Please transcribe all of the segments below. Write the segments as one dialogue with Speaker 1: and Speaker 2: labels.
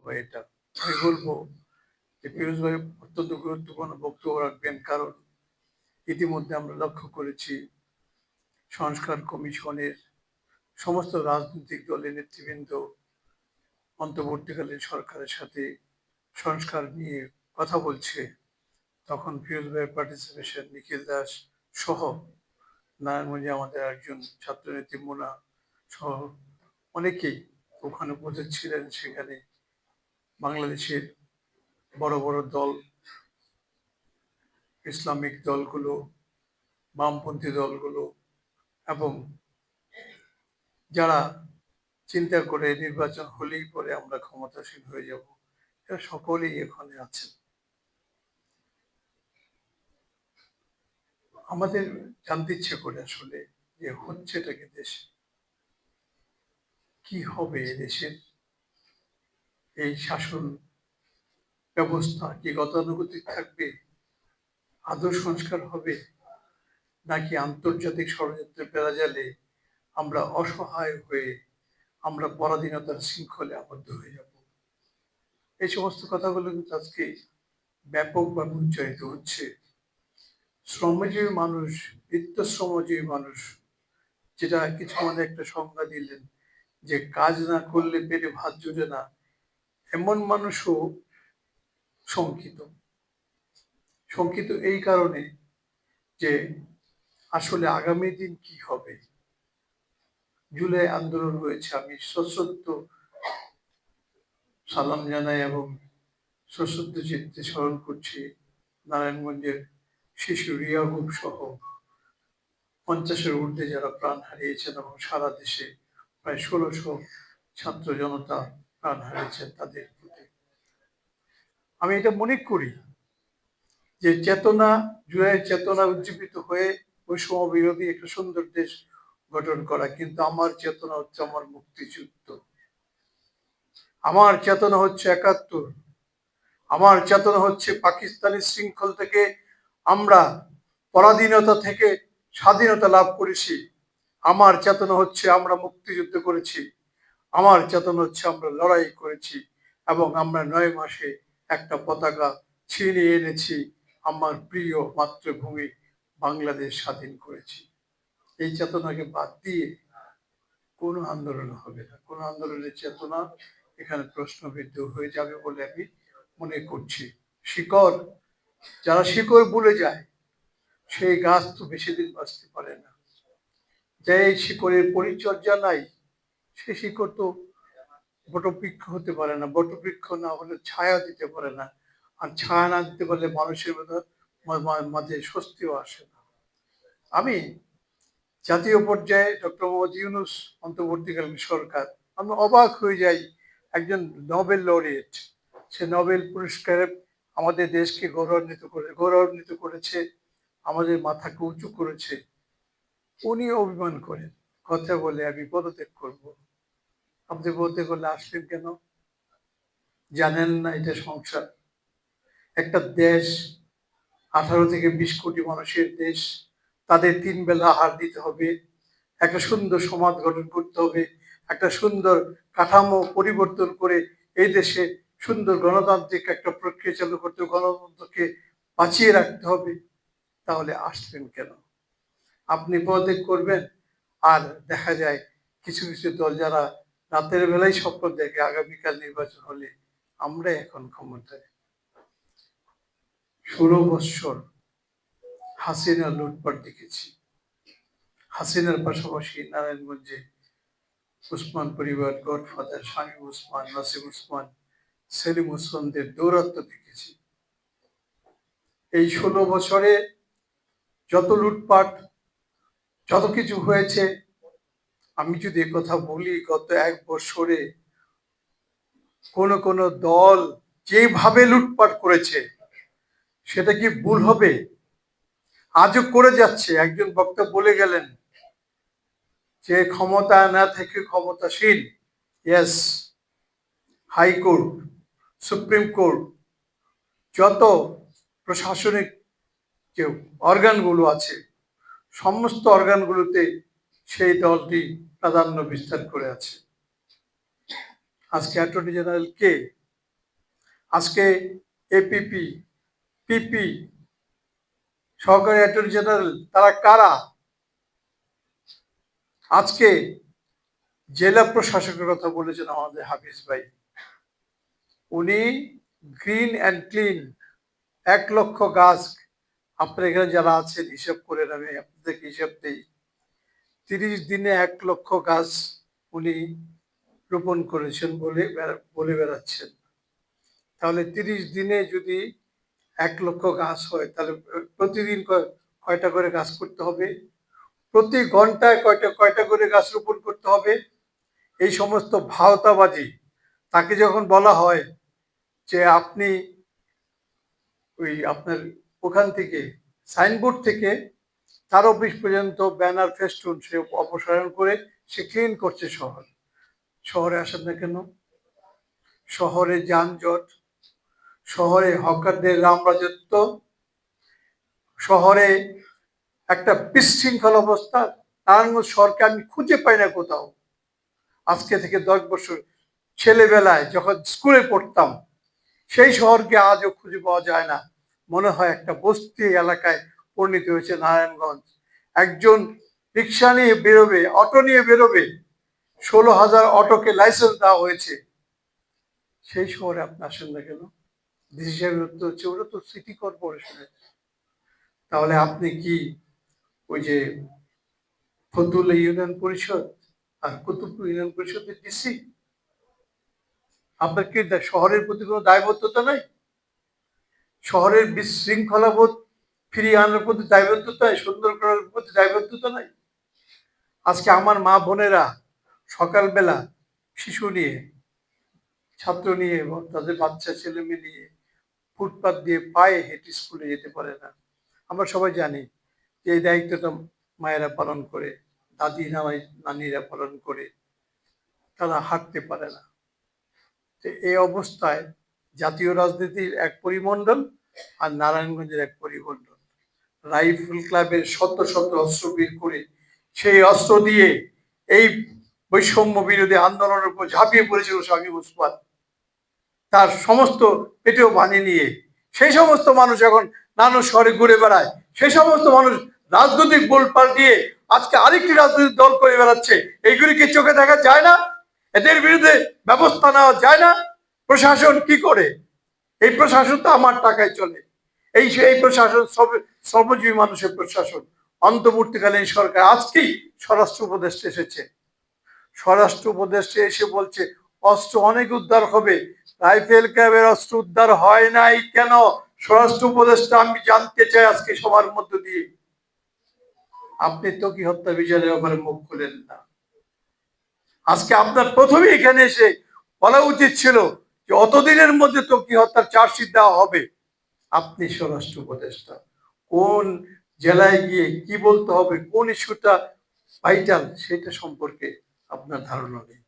Speaker 1: হবে এটা। আমি বলবো যে ফিরোজ ভাই অত্যন্ত গুরুত্বপূর্ণ বক্তব্য রাখবেন, কারণ ইতিমধ্যে আমরা লক্ষ্য করেছি সংস্কার কমিশনের সমস্ত রাজনৈতিক দলের নেতৃবৃন্দ অন্তর্বর্তীকালীন সরকারের সাথে সংস্কার নিয়ে কথা বলছে। তখন ফিরোজ ভাইয়ের পার্টিসিপেশন, নিখিল দাস সহ নারায়ণগঞ্জে আমাদের একজন ছাত্রনেত্রী মোনা সহ অনেকেই ওখানে উপস্থিত ছিলেন। সেখানে বাংলাদেশের বড় বড় দল, ইসলামিক দলগুলো, বামপন্থী দলগুলো এবং যারা চিন্তা করে নির্বাচন হলেই পরে আমরা ক্ষমতাসীন হয়ে যাব, এরা সকলেই এখানে আছেন। আমাদের জানতে ইচ্ছে করে আসলে যে হচ্ছেটাকে দেশে কি হবে, দেশের এই শাসন ব্যবস্থা কি গতানুগতিক থাকবে, আদৌ সংস্কার হবে, নাকি আন্তর্জাতিক ষড়যন্ত্রের বেড়াজালে আমরা অসহায় হয়ে আমরা পরাধীনতার শৃঙ্খলে আবদ্ধ হয়ে যাব। এই সমস্ত কথাগুলো কিন্তু আজকে ব্যাপকভাবে উচ্চারিত হচ্ছে। শ্রমজীবী মানুষ, নিত্য শ্রমজীবী মানুষ, যেটা কিছু মানে একটা সংজ্ঞা দিলেন যে কাজ না করলে পেটে ভাত জুটে না, এমন মানুষও শঙ্কিত। শঙ্কিত এই কারণে যে আসলে আগামী দিন কি হবে। জুলাই আন্দোলন হয়েছে, আমি সশ্রদ্ধ সালাম জানাই এবং সশ্রদ্ধ চিত্তে স্মরণ করছি নারায়ণগঞ্জের শিশু রিয়াগুপ সহ 50-এর ঊর্ধ্বে যারা প্রাণ হারিয়েছেন এবং সারা দেশে প্রায় 1600 ছাত্র জনতা প্রাণ হারিয়েছেন। তাদের প্রতি আমি এটা মনে করি যে চেতনা, জুলাইয়ের চেতনা উজ্জীবিত হয়ে বৈষম্য বিরোধী একটা সুন্দর দেশ গঠন করা, কিন্তু আমার চেতনা হচ্ছে আমার মুক্তিযুদ্ধ, আমার চেতনা হচ্ছে 71, আমার চেতনা হচ্ছে পাকিস্তানি শৃঙ্খল থেকে আমরা পরাধীনতা থেকে স্বাধীনতা লাভ করেছি, আমার চেতনা হচ্ছে আমরা মুক্তিযুদ্ধ করেছি, আমার চেতনা হচ্ছে আমরা লড়াই করেছি এবং আমরা 9 মাসে একটা পতাকা ছিনিয়ে এনেছি, আমার প্রিয় মাতৃভূমি বাংলাদেশ স্বাধীন করেছি। এই চেতনাকে বাদ দিয়ে কোনো আন্দোলন হবে না, কোনো আন্দোলনের চেতনা এখানে প্রশ্নবিদ্ধ হয়ে যাবে বলে আমি মনে করছি। শিকড়, যারা শিকড় ভুলে যায় সেই গাছ তো বেশি দিন বাঁচতে পারে না। যে শিকড়ের পরিচর্যা নাই, সে শিকড় তো বটবৃক্ষ হতে পারে না, বটবৃক্ষ না হলে ছায়া দিতে পারে না, আর ছায়া না দিতে পারলে মানুষের মাঝে স্বস্তিও আসে না। আমি জাতীয় পর্যায়ে ডক্টর মোহাম্মদ ইউনূস অন্তর্বর্তীকালীন সরকার, আমি অবাক হয়ে যাই, একজন নোবেল লরিয়েট, সে নোবেল পুরস্কারে আমাদের দেশকে গৌরবান্বিত করেছে, আমাদের মাথাকে উঁচু করেছে, উনি অভিমান করেন, কথা বলে আমি পদত্যাগ করব। আপনি বলতে করলে আসলেন কেন? জানেন না এটা সংসার? একটা দেশ 18 থেকে 20 কোটি মানুষের দেশ, তাদের 3 বেলা আহার দিতে হবে, একটা সুন্দর সমাজ গঠন করতে হবে, একটা সুন্দর কাঠামো পরিবর্তন করে এই দেশে সুন্দর গণতান্ত্রিক একটা প্রক্রিয়া চালু করতে, গণতন্ত্রকে বাঁচিয়ে রাখতে হবে। তাহলে আসলেন কেন? আপনি পদত্যাগ করবেন, আর দেখা যায় কিছু কিছু দল যারা রাতের বেলায় স্বপ্ন দেখে আগামীকাল নির্বাচন হলে আমরা এখন ক্ষমতায়। 16 বৎসর হাসিনা লুটপাট দেখেছি। হাসিনার পাশাপাশি নারায়ণগঞ্জে উসমান পরিবার, গডফাদার শামীম ওসমান, নাসিম ওসমান, সেলিম ওসমানদের দৌরাত্ম্য দেখেছি। এই 16 বছরে যত লুটপাট, যত কিছু হয়েছে, আমি যদি কথা বলি গত 1 বছরে কোন দল যেভাবে লুটপাট করেছে সেটা কি ভুল হবে? আজও করে যাচ্ছে। একজন বক্তা বলে গেলেন যে ক্ষমতা না থেকে ক্ষমতাসীন, ইয়েস, হাইকোর্ট, সুপ্রিম কোর্ট, যত প্রশাসনিক যে অর্গানগুলো আছে সমস্ত অর্গানগুলোতে সেই দলটি প্রাধান্য বিস্তার করে আছে। আজকে অ্যাটর্নি জেনারেল কে? আজকে এপিপি, পিপি, সহকারী অ্যাটর্নি জেনারেল, তারা কারা? আজকে জেলা প্রশাসকের কথা বলেছেন আমাদের হাফিজ ভাই, উনি গ্রিন অ্যান্ড ক্লিন 1 লক্ষ গাছ, আপনার এখানে যারা আছেন হিসাব করেন, আমি আপনাদেরকে হিসাব দিই, 30 দিনে 1 লক্ষ গাছ উনি রোপণ করেছেন বলে বেড়াচ্ছেন। তাহলে 30 দিনে যদি 1 লক্ষ গাছ হয়, তাহলে প্রতিদিন কয়টা করে গাছ করতে হবে, প্রতি ঘন্টায় কয়টা করে গাছ রোপণ করতে হবে। এই সমস্ত ভাওতাবাজি, তাকে যখন বলা হয় যে আপনি ওই আপনার ওখান থেকে সাইনবোর্ড থেকে 4 অফিস পর্যন্ত ব্যানার ফেস্টুন সে অপসারণ করে সে ক্লিন করছে শহরে আসেন না কেন? শহরে যানজট, শহরে হকারদের রামরাজত্ব, শহরে একটা বিশৃঙ্খল অবস্থা। নারায়ণগঞ্জ শহরকে আমি খুঁজে পাই না কোথাও। আজকে থেকে 10 বছর ছেলেবেলায় যখন স্কুলে পড়তাম, সেই শহরকে আজও খুঁজে পাওয়া যায় না। মনে হয় একটা বস্তি এলাকায় পরিণত হয়েছে নারায়ণগঞ্জ। একজন রিক্সা নিয়ে বেরোবে, অটো নিয়ে বেরোবে, 16,000 অটোকে লাইসেন্স দেওয়া হয়েছে। সেই শহরে আপনি আসেন না কেন? ডিসিশন হচ্ছে ওটা তো সিটি কর্পোরেশনের। তাহলে আপনি কি ওই যে ফতুল্লা ইউনিয়ন পরিষদ আর কুতুবপুর ইউনিয়ন পরিষদের ডিসি? আপনার কি শহরের প্রতি কোনো দায়বদ্ধতা নাই? শহরের বিশৃঙ্খলা বোধ ফিরিয়ে আনার প্রতি দায়বদ্ধতা, সুন্দর করার প্রতি দায়বদ্ধতা নাই? আজকে আমার মা বোনেরা সকালবেলা শিশু নিয়ে, ছাত্র নিয়ে এবং তাদের বাচ্চা ছেলে মেয়ে নিয়ে ফুটপাত দিয়ে পায়ে হেঁটে স্কুলে যেতে পারে না। আমরা সবাই জানি যে এই দায়িত্বটা মায়েরা পালন করে, দাদি নানিরা পালন করে, তারা হাঁটতে পারে না। এই অবস্থায় জাতীয় রাজনীতির এক পরিমণ্ডল আর নারায়ণগঞ্জের এক পরিমণ্ডল। রাইফেল ক্লাবের শত শত অস্ত্র বের করে সেই অস্ত্র দিয়ে এই বৈষম্য বিরোধী আন্দোলনের উপর ঝাঁপিয়ে পড়েছিল শামীম ওসমান, তার সমস্ত পেটেও বানিয়ে নিয়ে। সেই সমস্ত মানুষ এখন নানা শহরে ঘুরে বেড়ায়, সেই সমস্ত মানুষ রাজনৈতিক বল পাল্টিয়ে আজকে আরেকটি রাজনৈতিক দল করে বেড়াচ্ছে। এইগুলিকে চোখে দেখা যায় না? এদের বিরুদ্ধে ব্যবস্থা নেওয়া যায় না? প্রশাসন কি করে? এই প্রশাসন তো আমার টাকায় চলে। এই প্রশাসন শ্রমজীবী মানুষের প্রশাসন। অন্তর্বর্তীকালীন সরকার, আজকেই স্বরাষ্ট্র উপদেষ্টা এসেছে, স্বরাষ্ট্র উপদেষ্টা এসে বলছে অস্ত্র অনেক উদ্ধার হবে। রাইফেল ক্যাবের অস্ত্র উদ্ধার হয় নাই কেন? স্বরাষ্ট্র উপদেষ্টা, আমি জানতে চাই আজকে সবার মধ্য দিয়ে। আপনি তো কি হত্যা বিচারের ব্যাপারে মুখ খুলেন না। আজকে আপনার প্রথমে এখানে এসে বলা উচিত ছিল যে অতদিনের মধ্যে তো কি হত্যার চার্জশিট দেওয়া হবে। আপনি স্বরাষ্ট্র উপদেষ্টা, কোন জেলায় গিয়ে কি বলতে হবে, কোন ইস্যুটা ভাইটাল, সেটা সম্পর্কে আপনার ধারণা নেই।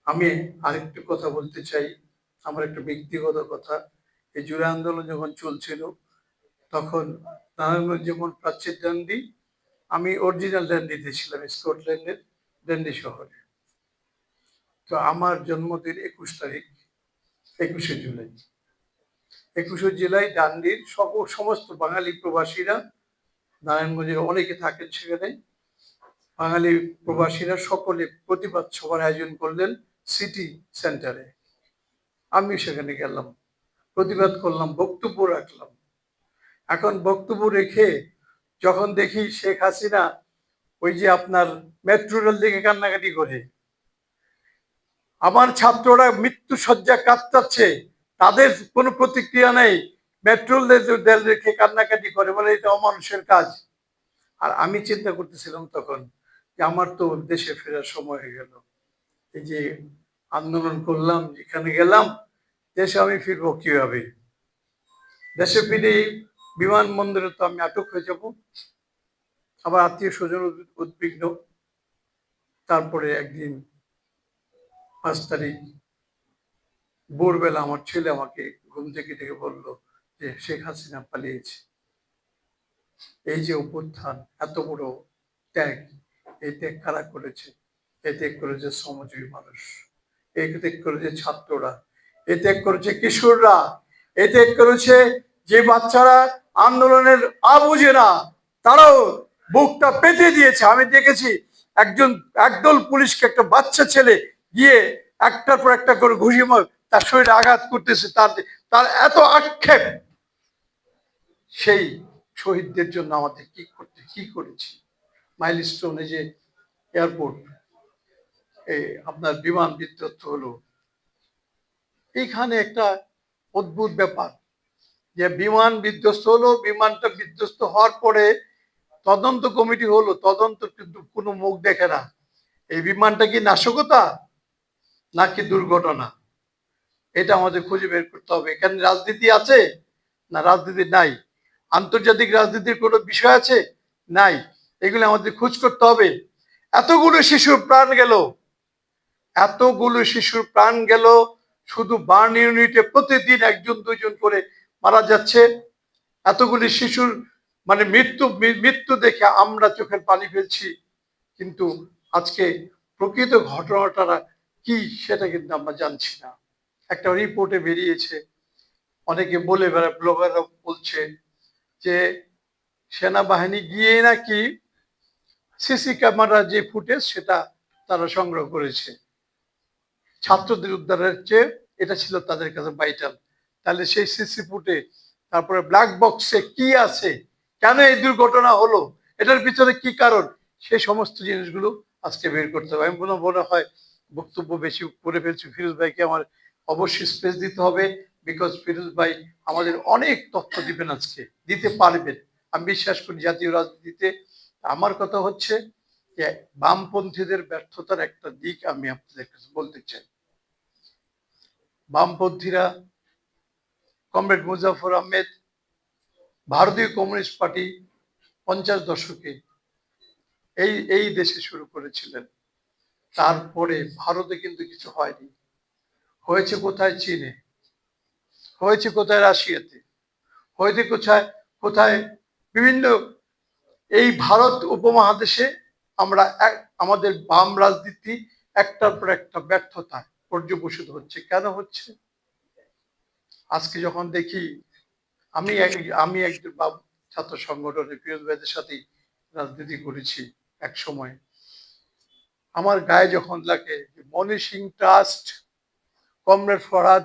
Speaker 1: আমি আরেকটু কথা বলতে চাই, আমার একটা ব্যক্তিগত কথা। এই জুলাই আন্দোলন যখন চলছিল, তখন নারায়ণগঞ্জ যেমন প্রাচ্যের ডান্ডি, আমি অরিজিনাল ডান্ডিতে ছিলাম, স্কটল্যান্ডের ডান্ডি শহরে। তো আমার জন্মদিন 21 তারিখ, 21শে জুলাই। 21শে জুলাই ডান্ডির সমস্ত বাঙালি প্রবাসীরা, নারায়ণগঞ্জের অনেকে থাকেন সেখানে, বাঙালি প্রবাসীরা সকলে প্রতিবাদ সভার আয়োজন করলেন সিটি সেন্টারে। আমি সেখানে গেলাম, প্রতিবাদ করলাম, বক্তব্য রাখলাম। এখন বক্তব্য রেখে যখন দেখি শেখ হাসিনা ওই যে আপনার মেট্রো রেল দিকে কান্নাকাটি করে, আমার ছাত্ররা মৃত্যু শয্যা কাতরাচ্ছে, তাদের কোনো প্রতিক্রিয়া নেই, মেট্রো রেল রেখে কান্নাকাটি করে, বলে এটা অমানুষের কাজ। আর আমি চিন্তা করতেছিলাম তখন যে আমার তো দেশে ফেরার সময় হয়ে গেল, এই যে আন্দোলন করলাম, এখানে গেলাম, দেশে আমি ফিরবো কিভাবে? দেশে ফিরে বিমানবন্দরে তো আমি আটক হয়ে যাব, আবার আত্মীয় স্বজন উদ্বিগ্ন। তারপরে একদিন 5 তারিখ ভোরবেলা আমার ছেলে আমাকে ঘুম থেকে ডেকে বলল যে শেখ হাসিনা পালিয়েছে। এই যে অভ্যুত্থান, এত বড় ত্যাগ, এই ত্যাগ কারা করেছে? এই ত্যাগ করেছে শ্রমজীবী মানুষ, এই ত্যাগ করেছে ছাত্ররা, এ ত্যাগ করেছে কিশোররা, এ ত্যাগ করেছে যে বাচ্চারা আন্দোলনের বুঝে না, তারাও বুকটা পেতে দিয়েছে। আমি দেখেছি একদল পুলিশকে একটা বাচ্চা ছেলে গিয়ে একটার পর একটা করে ঘুষি তার শরীরে আঘাত করতেছে, তার এত আক্ষেপ। সেই শহীদদের জন্য আমাদের কি করেছি। মাইলস্টোনে যে এয়ারপোর্ট আপনার বিমান বিধ্বস্ত হলো, এইখানে একটা অদ্ভুত ব্যাপার যে বিমান বিধ্বস্ত হলো, বিমানটা বিধ্বস্ত হওয়ার পরে তদন্ত কমিটি হলো, তদন্ত কিন্তু কোনো মুখ দেখে না। এই বিমানটা কি নাশকতা নাকি দুর্ঘটনা, এটা আমাদের খুঁজে বের করতে হবে। এখানে রাজনীতি আছে না রাজনীতি নাই, আন্তর্জাতিক রাজনীতির কোনো বিষয় আছে নাই, এগুলো আমাদের খোঁজ করতে হবে। এতগুলো শিশুর প্রাণ গেল, এতগুলো শিশুর প্রাণ গেল, শুধু বার্ন ইউনিটে প্রতিদিন একজন দুইজন করে মারা যাচ্ছে। এতগুলি শিশুর মানে মৃত্যু দেখে আমরা চোখের পানি ফেলছি, কিন্তু আজকে প্রকৃত ঘটনাটা কি সেটা কিন্তু আমরা জানছি না। একটা রিপোর্টে বেরিয়েছে, অনেকে বলে ব্লগাররা বলছে যে সেনাবাহিনী গিয়ে নাকি সিসি ক্যামেরার যে ফুটেজ সেটা তারা সংগ্রহ করেছে। ছাত্রদের উদ্ধারের চেয়ে এটা ছিল তাদের কাছে ভাইটাল। তাহলে সেই সিসি ফুটে, তারপরে ব্ল্যাক বক্সে কি আছে, কেন এই দুর্ঘটনা হলো, এটার পিছনে কি কারণ, সেই সমস্ত জিনিসগুলো আজকে বের করতে হবে। আমি মনে হয় বক্তব্য বেশি করে ফেলছি। ফিরোজ ভাইকে আমার অবশ্যই স্পেস দিতে হবে, বিকজ ফিরোজ ভাই আমাদের অনেক তথ্য দিবেন, আজকে দিতে পারবেন আমি বিশ্বাস করি জাতীয় রাজনীতিতে। আমার কথা হচ্ছে যে বামপন্থীদের ব্যর্থতার একটা দিক আমি আপনাদের কাছে বলতে চাই। বামপন্থীরা, কমরেড মুজাফর আহমেদ, ভারতীয় কমিউনিস্ট পার্টি 50 দশকে এই দেশে শুরু করেছিলেন। তারপরে ভারতে কিন্তু কিছু হয়নি। হয়েছে কোথায়? চীনে, হয়েছে কোথায়? রাশিয়াতে, হয়েছে কোথায় কোথায় বিভিন্ন এই ভারত উপমহাদেশে। আমরা আমাদের বাম রাজনীতি একটার পর একটা ব্যর্থতা পর্যবসিত হচ্ছে। কেন হচ্ছে? আজকে যখন দেখি, আমি একজন বাম ছাত্র সংগঠনে ফিরোজ ভাইদের সাথেই রাজনীতি করেছি এক সময়। আমার গায়ে যখন লাগে Moni Singh Trust, comrade Farhad,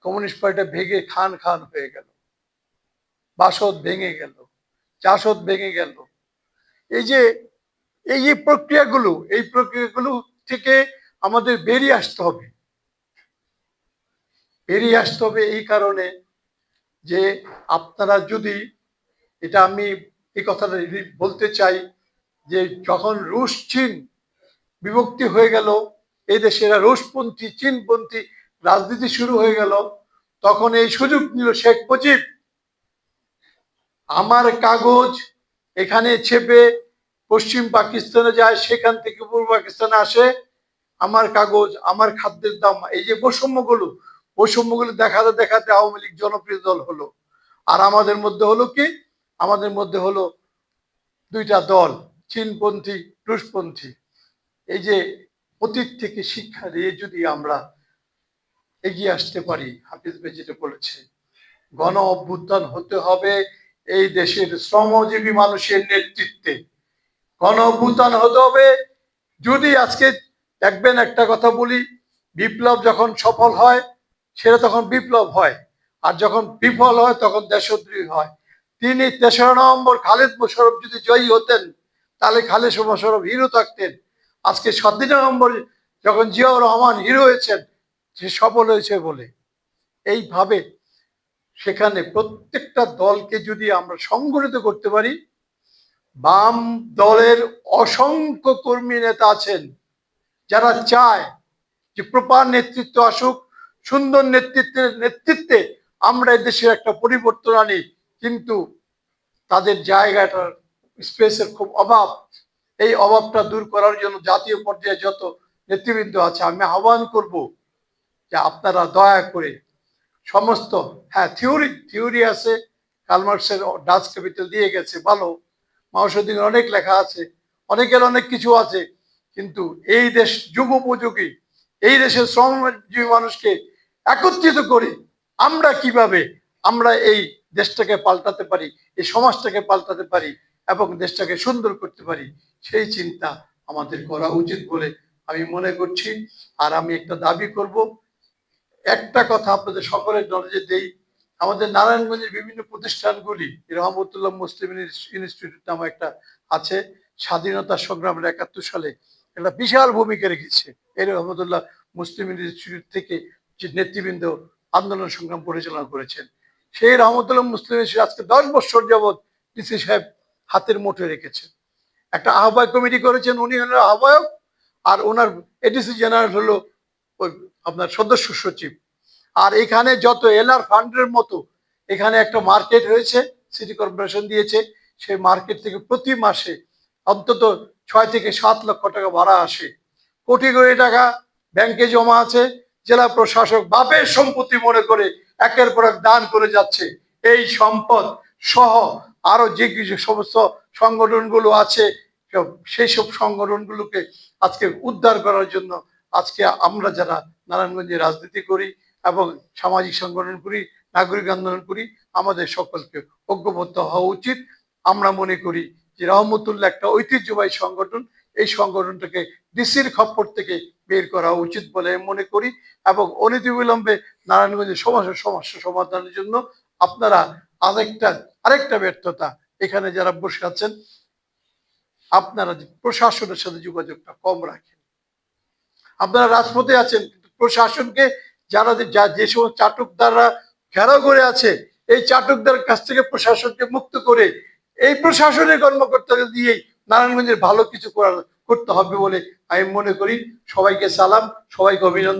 Speaker 1: communist পার্টিটা ভেঙে খান খান হয়ে গেল, বাসদ ভেঙে গেল, চাষদ ভেঙে গেল। এই প্রক্রিয়াগুলো থেকে আমাদের বেরিয়ে আসতে হবে। এই কারণে যে আপনারা যদি, এটা আমি এই কথাটা বলতে চাই, যে যখন রুশ চীন বিভক্তি হয়ে গেল, এই দেশে রুশপন্থী চীনপন্থী রাজনীতি শুরু হয়ে গেল, তখন এই সুযোগ নিল শেখ মুজিব। আমার কাগজ এখানে ছেপে পশ্চিম পাকিস্তানে যায়, সেখান থেকে পূর্ব পাকিস্তানে আসে, আমার কাগজ, আমার খাদ্যের দাম, এই যে বৈষম্যগুলো দেখাতে দেখাতে আওয়ামী লীগ জনপ্রিয় দল হলো। আর আমাদের মধ্যে হলো কি? আমাদের মধ্যে হলো দুইটা দল, চীনপন্থী, রুশপন্থী। এই যে অতীত থেকে শিক্ষা দিয়ে যদি আমরা এগিয়ে আসতে পারি, হাফিজ ভাই যেটা বলেছে, গণ অভ্যুত্থান হতে হবে এই দেশের শ্রমজীবী মানুষের নেতৃত্বে। গণ অভ্যুত্থান হতে হবে। যদি আজকে দেখবেন, একটা কথা বলি, বিপ্লব যখন সফল হয় সেটা তখন বিপ্লব হয়, আর যখন বিফল হয় তখন দেশদ্রোহী হয়। তিনি 3রা নভেম্বর খালেদ মোশাররফ যদি জয়ী হতেন, তাহলে খালেদ মোশাররফ হিরো থাকতেন। আজকে 7 নভেম্বর যখন জিয়াউর রহমান হিরো হয়েছেন, সে সফল হয়েছে বলে। এইভাবে সেখানে প্রত্যেকটা দলকে যদি আমরা সংগঠিত করতে পারি, বাম দলের অসংখ্য কর্মী নেতা আছেন যারা চায় যে প্রপার নেতৃত্ব আসুক, সুন্দর নেতৃত্বে আমরা দেশের একটা পরিবর্তন আনি, কিন্তু তাদের জায়গাটার স্পেসের খুব অভাব। এই অভাবটা দূর করার জন্য জাতীয় পর্যায়ে যত নেতৃবৃন্দ আছে, আমি আহ্বান করব যে আপনারা দয়া করে সমস্ত, হ্যাঁ থিওরি আছে, কালমার্কসের ডাচ ক্যাপিটাল দিয়ে গেছে, ভালো, মাওসুদ্দিনের অনেক লেখা আছে, অনেকের অনেক কিছু আছে, কিন্তু এই দেশ যুগোপযোগী, এই দেশের শ্রমজীবী মানুষকে একত্রিত করে আমরা কিভাবে আমরা এই দেশটাকে পাল্টাতে পারি, এই সমাজটাকে পাল্টাতে পারি এবং দেশটাকে সুন্দর করতে পারি, সেই চিন্তা আমাদের করা উচিত বলে আমি মনে করছি। আর আমি একটা দাবি করব, একটা কথা আপনাদের সকলের নলেজে দেই, আমাদের নারায়ণগঞ্জের বিভিন্ন প্রতিষ্ঠানগুলি, রহমতুল্লাহ মুসলিম ইনস্টিটিউট নামে একটা আছে, স্বাধীনতা সংগ্রামের ৭১ সালে একটা বিশাল ভূমিকা রেখেছে। এই রহমতুল্লাহ মুসলিম ইনস্টিটিউট থেকে যে নেতৃবৃন্দ আন্দোলন সংগ্রাম পরিচালনা করেছেন, সেই রহমতুল্লাহ মুসলিম ইনস্টিটিউট আজকে ১০ বছর যাবৎ ডিসি সাহেব হাতের মুঠোয় রেখেছেন। একটা আহ্বায়ক কমিটি করেছেন, উনি হলেন আহ্বায়ক, আর ওনার এডিসি জেনারেল হলো ওই আপনার সদস্য সচিব। আর এখানে যত এলআর ফান্ডের মতো এখানে একটা মার্কেট হয়েছে, সিটি কর্পোরেশন দিয়েছে, সেই মার্কেট থেকে প্রতি মাসে অন্তত ৬ থেকে ৭ লক্ষ টাকা ভাড়া আসে। কোটি কোটি টাকা ব্যাংকে জমা আছে। জেলা প্রশাসক বাপের সম্পত্তি মনে করে একের পর এক দান করে যাচ্ছে। এই সম্পদ সহ আরো যে কিছু সমস্ত সংগঠনগুলো আছে, সেই সব সংগঠনগুলোকে আজকে উদ্ধার করার জন্য আজকে আমরা যারা নারায়ণগঞ্জে রাজনীতি করি এবং সামাজিক সংগঠন করি, নাগরিক আন্দোলন করি, আমাদের সকলকে ঐক্যবদ্ধ হওয়া উচিত। আমরা মনে করি যে রহমতুল্লাহ একটা ঐতিহ্যবাহী সংগঠন, এই সংগঠনটাকে ডিসির খপ্পর থেকে বের করা উচিত বলে মনে করি। এবং অনতিবিলম্বে নারায়ণগঞ্জের সমস্যা সমাধানের জন্য আপনারা আরেকটা ব্যর্থতা, এখানে যারা বসে আছেন আপনারা প্রশাসনের সাথে যোগাযোগটা কম রাখেন। আপনারা রাজপথে আছেন, কিন্তু প্রশাসনকে যে সমস্ত চাটকদাররা ঘেরাও করে আছে, এই চাটকদার কাছ থেকে প্রশাসনকে মুক্ত করে এই প্রশাসনের কর্মকর্তাদের দিয়েই নারায়ণগঞ্জের ভালো কিছু করতে হবে বলে আমি মনে করি। সবাইকে সালাম, সবাইকে অভিনন্দন।